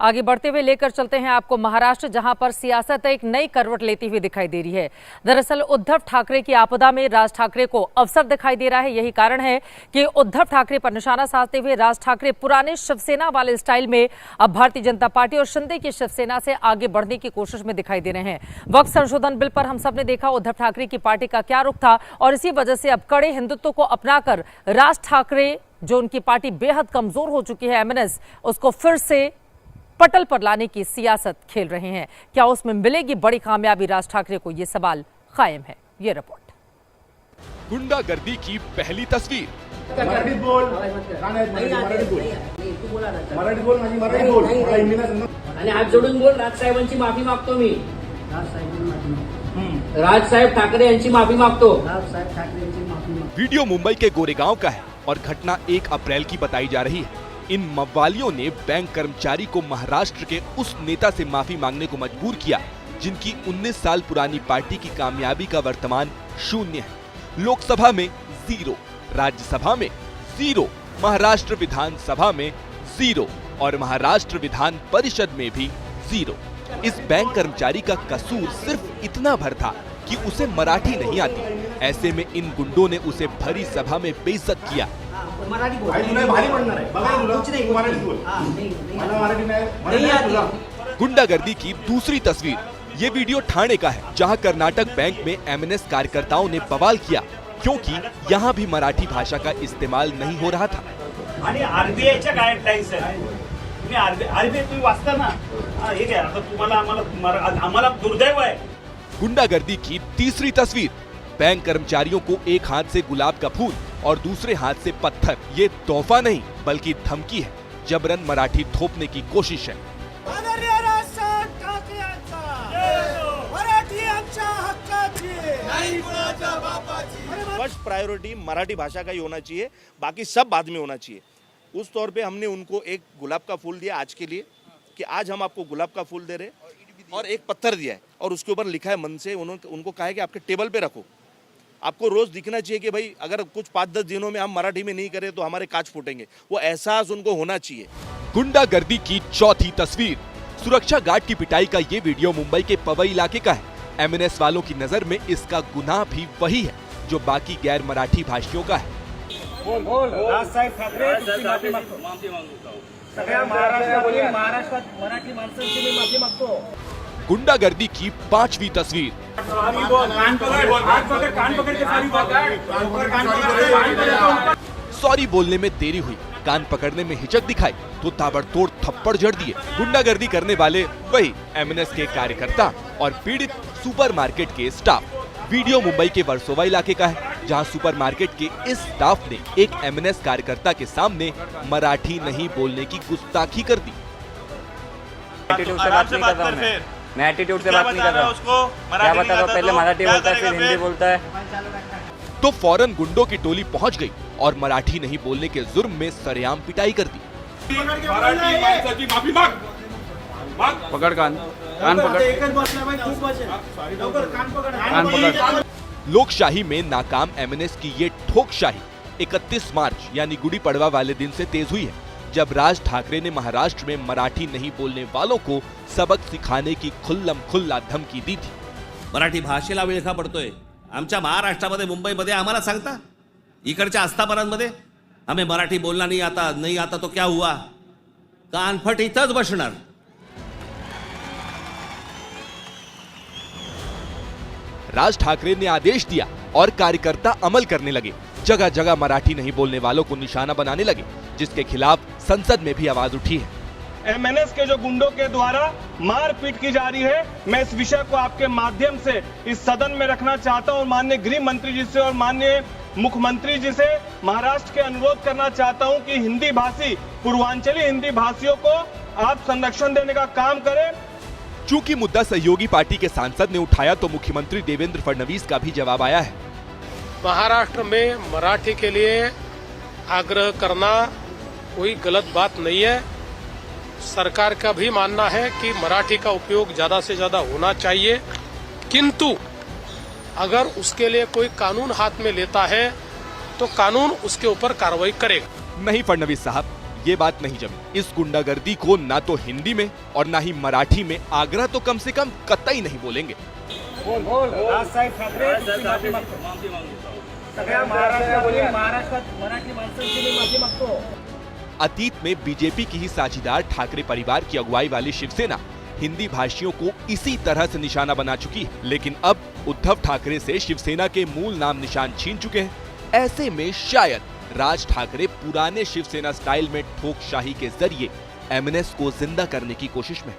आगे बढ़ते हुए लेकर चलते हैं आपको महाराष्ट्र, जहां पर सियासत एक नई करवट लेती हुई दिखाई दे रही है। दरअसल उद्धव ठाकरे की आपदा में राज ठाकरे को अवसर दिखाई दे रहा है। यही कारण है कि उद्धव ठाकरे पर निशाना साधते हुए राज ठाकरे पुराने शिवसेना वाले स्टाइल में अब भारतीय जनता पार्टी और शिंदे की शिवसेना से आगे बढ़ने की कोशिश में दिखाई दे रहे हैं। वक्फ संशोधन बिल पर हम सब ने देखा उद्धव ठाकरे की पार्टी का क्या रुख था, और इसी वजह से अब कड़े हिंदुत्व को अपनाकर राज ठाकरे, जो उनकी पार्टी बेहद कमजोर हो चुकी है एमएनएस, उसको फिर से पटल पर लाने की सियासत खेल रहे हैं। क्या उसमें मिलेगी बड़ी कामयाबी राज ठाकरे को, ये सवाल कायम है। ये रिपोर्ट। गुंडागर्दी की पहली तस्वीर। मराठीत बोल, मराठी बोल, आणि हात जोडून बोल, राजसाहेबांची माफी मागतो मी। राजसाहेब ठाकरे यांची माफी मागतो। वीडियो मुंबई के गोरेगांव का है और घटना 1 अप्रैल की बताई जा रही है। इन मव्वालियों ने बैंक कर्मचारी को महाराष्ट्र के उस नेता से माफी मांगने को मजबूर किया जिनकी 19 साल पुरानी पार्टी की कामयाबी का वर्तमान शून्य है। लोकसभा में 0, राज्यसभा में 0, महाराष्ट्र विधानसभा में 0 और महाराष्ट्र विधान परिषद में भी 0। इस बैंक कर्मचारी का कसूर सिर्फ इतना भर था कि उसे मराठी नहीं आती। ऐसे में इन गुंडों ने उसे भरी सभा में बेइज्जत किया। गुंडागर्दी की दूसरी तस्वीर। ये वीडियो ठाणे का है, जहां कर्नाटक बैंक में एमएनएस कार्यकर्ताओं ने बवाल किया क्योंकि यहां भी मराठी भाषा का इस्तेमाल नहीं हो रहा था। आरबीआयच्या गाईडलाईन्स आहेत, आरबीआय तुम्ही वाचता ना, हे घ्या, आता तुम्हाला आम्हाला दुर्दैव है। गुंडागर्दी की तीसरी तस्वीर। बैंक कर्मचारियों को एक हाथ से गुलाब का फूल और दूसरे हाथ से पत्थर। ये तोहफा नहीं बल्कि धमकी है। जबरन मराठी थोपने की कोशिश है। फर्स्ट प्रायोरिटी मराठी भाषा का ही होना चाहिए, बाकी सब बाद में होना चाहिए। उस तौर पे हमने उनको एक गुलाब का फूल दिया आज के लिए कि आज हम आपको गुलाब का फूल दे रहे, और एक पत्थर दिया है और उसके ऊपर लिखा है मन से, उनको कहा है कि आपके टेबल पे रखो। आपको रोज दिखना चाहिए कि भाई अगर कुछ 5-10 दिनों में हम मराठी में नहीं करें तो हमारे कांच फूटेंगे। वो एहसास उनको होना चाहिए। गुंडागर्दी की चौथी तस्वीर। सुरक्षा गार्ड की पिटाई का ये वीडियो मुंबई के पवई इलाके का है। एमएनएस वालों की नजर में इसका गुनाह भी वही है जो बाकी गैर मराठी भाषियों का है। राजसाहेब ठाकरे तुमची माफी मागतो। सगळ्या महाराष्ट्रात मराठी माणसांची मी माफी मागतो। गुंडागर्दी की पांचवी तस्वीर। सॉरी बोलने में देरी हुई, कान पकड़ने में हिचक दिखाई तो ताबड़तोड़ थप्पड़ जड़ दिए। गुंडागर्दी करने वाले वही एमएनएस के कार्यकर्ता और पीड़ित सुपरमार्केट के स्टाफ। वीडियो मुंबई के वर्सोवा इलाके का है, जहां सुपरमार्केट के इस स्टाफ ने एक एमएनएस कार्यकर्ता के सामने मराठी नहीं बोलने की गुस्ताखी कर दी। एटीट्यूड से बात नहीं कर रहा हूं मैं एटीट्यूड से बात नहीं कर रहा हूं। क्या बता रहा हूं, पहले मराठी बोलता है फिर हिंदी बोलता है। तो फौरन गुंडों की टोली पहुंच गई और मराठी नहीं बोलने के जुर्म में सरेआम पिटाई कर दी। पकड़ कान पकड़। लोकशाही में नाकाम एमएनएस की ये ठोकशाही 31 मार्च यानी गुड़ी पड़वा वाले दिन से तेज हुई है, जब राज ठाकरे ने महाराष्ट्र में मराठी नहीं बोलने वालों को सबक सिखाने की खुल्लम खुल्ला धमकी दी थी। मराठी भाषेला विळखा पडतोय आमच्या महाराष्ट्रामध्ये, मुंबईमध्ये आम्हाला सांगता, इकडच्या आस्थापनांमध्ये हमें मराठी बोलना नहीं आता तो क्या हुआ, कानफट इथंच बसणार। राज ठाकरे ने आदेश दिया और कार्यकर्ता अमल करने लगे। जगह जगह मराठी नहीं बोलने वालों को निशाना बनाने लगे, जिसके खिलाफ संसद में भी आवाज उठी है। एमएनएस के जो गुंडों के द्वारा मारपीट की जा रही है, मैं इस विषय को आपके माध्यम से इस सदन में रखना चाहता हूं। माननीय गृह मंत्री जी से और माननीय मुख्यमंत्री जी से महाराष्ट्र के अनुरोध करना चाहता हूं कि हिंदी भाषी, पूर्वांचली हिंदी भाषियों को आप संरक्षण देने का काम करें। चूंकि मुद्दा सहयोगी पार्टी के सांसद ने उठाया तो मुख्यमंत्री देवेंद्र फडणवीस का भी जवाब आया है। महाराष्ट्र में मराठी के लिए आग्रह करना कोई गलत बात नहीं है। सरकार का भी मानना है कि मराठी का उपयोग ज्यादा से ज्यादा होना चाहिए, किंतु अगर उसके लिए कोई कानून हाथ में लेता है तो कानून उसके ऊपर कार्रवाई करेगा। नहीं फडणवीस साहब, ये बात नहीं जमी। इस गुंडागर्दी को ना तो हिंदी में और ना ही मराठी में आग्रह तो कम से कम कतई नहीं बोलेंगे। अतीत में बीजेपी की ही साझीदार ठाकरे परिवार की अगुवाई वाली शिवसेना हिंदी भाषियों को इसी तरह से निशाना बना चुकी है, लेकिन अब उद्धव ठाकरे से शिवसेना के मूल नाम निशान छीन चुके हैं। ऐसे में शायद राज ठाकरे पुराने शिवसेना स्टाइल में ठोकशाही के जरिए एमएनएस को जिंदा करने की कोशिश में।